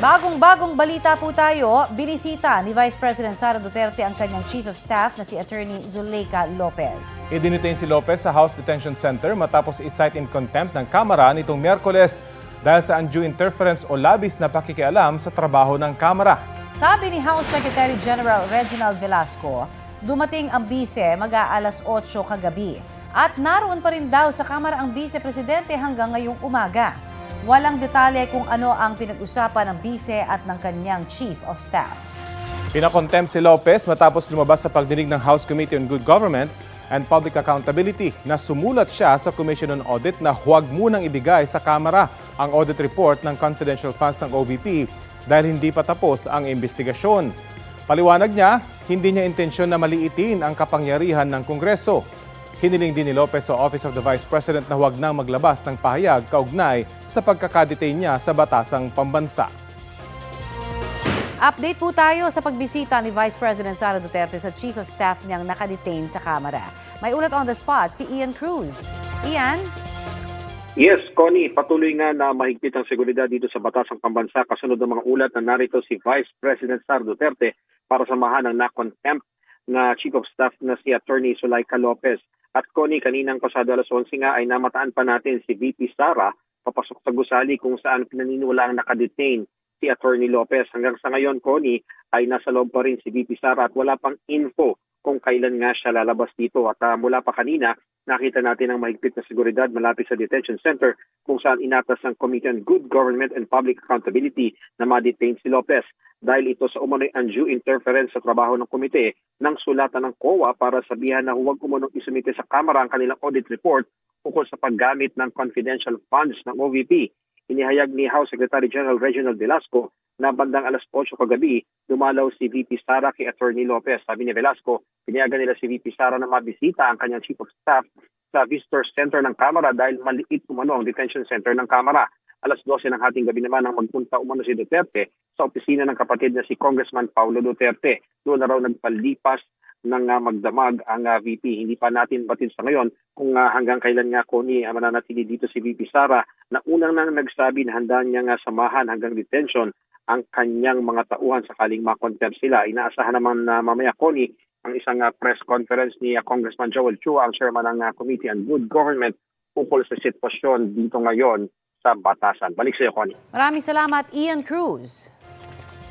Bagong-bagong balita po tayo, binisita ni Vice President Sara Duterte ang kanyang Chief of Staff na si Attorney Zuleika Lopez. I-detain si Lopez sa House Detention Center matapos i-cite in contempt ng Kamara nitong Miyerkules dahil sa undue interference o labis na pakikialam sa trabaho ng Kamara. Sabi ni House Secretary General Reginald Velasco, dumating ang bise mag-aalas 8 kagabi at naroon pa rin daw sa Kamara ang Vice Presidente hanggang ngayong umaga. Walang detalye kung ano ang pinag-usapan ng bise at ng kanyang Chief of Staff. Pinakontempt si Lopez matapos lumabas sa pagdinig ng House Committee on Good Government and Public Accountability na sumulat siya sa Commission on Audit na huwag munang ibigay sa Kamara ang audit report ng confidential funds ng OVP dahil hindi pa tapos ang investigasyon. Paliwanag niya, hindi niya intensyon na maliitin ang kapangyarihan ng Kongreso. Hiniling din ni Lopez sa Office of the Vice President na huwag nang maglabas ng pahayag kaugnay sa pagkakadetain niya sa batasang pambansa. Update po tayo sa pagbisita ni Vice President Sara Duterte sa Chief of Staff niyang nakadetain sa Kamara. May ulat on the spot si Ian Cruz. Ian? Yes, Connie, patuloy nga na mahigpit ang seguridad dito sa batasang pambansa kasunod ng mga ulat na narito si Vice President Sara Duterte para samahan ng na-contempt na Chief of Staff na si Attorney Zuleika Lopez. At Connie, kaninang pasado alas 11 nga ay namataan pa natin si VP Sara papasok sa gusali kung saan pinaniniwalaang nakadetain si Attorney Lopez. Hanggang sa ngayon, Connie, ay nasa loob pa rin si VP Sara at wala pang info kung kailan nga siya lalabas dito. At mula pa kanina, nakita natin ang mahigpit na seguridad malapit sa detention center kung saan inatas ng Committee on Good Government and Public Accountability na ma-detain si Lopez dahil ito sa umano'y undue interference sa trabaho ng komite ng sulatan ng COA para sabihan na huwag umunong isumite sa Kamara ang kanilang audit report ukol sa paggamit ng confidential funds ng OVP. Inihayag ni House Secretary General Reginald Velasco na bandang alas 8 kagabi, dumalaw si VP Sara kay Attorney Lopez. Sabi ni Velasco, pinayagan nila si VP Sara na mabisita ang kanyang Chief of Staff sa Visitor Center ng Kamara dahil maliit umano ang detention center ng Kamara. Alas 12 ng hating gabi naman ang magpunta umano si Duterte sa opisina ng kapatid na si Congressman Paulo Duterte. Doon na raw nagpalipas ng magdamag ang VP. Hindi pa natin batid sa ngayon kung hanggang kailan nga Connie mananatili dito si VP Sara na unang nang nagsabi na handa niya nga samahan hanggang detention ang kanyang mga tauhan sakaling makontempt sila. Inaasahan naman na mamaya Connie ang isang press conference ni Congressman Joel Chua, ang chairman ng Committee on Good Government ukol sa sitwasyon dito ngayon sa batasan. Balik sa iyo, Connie. Maraming salamat, Ian Cruz.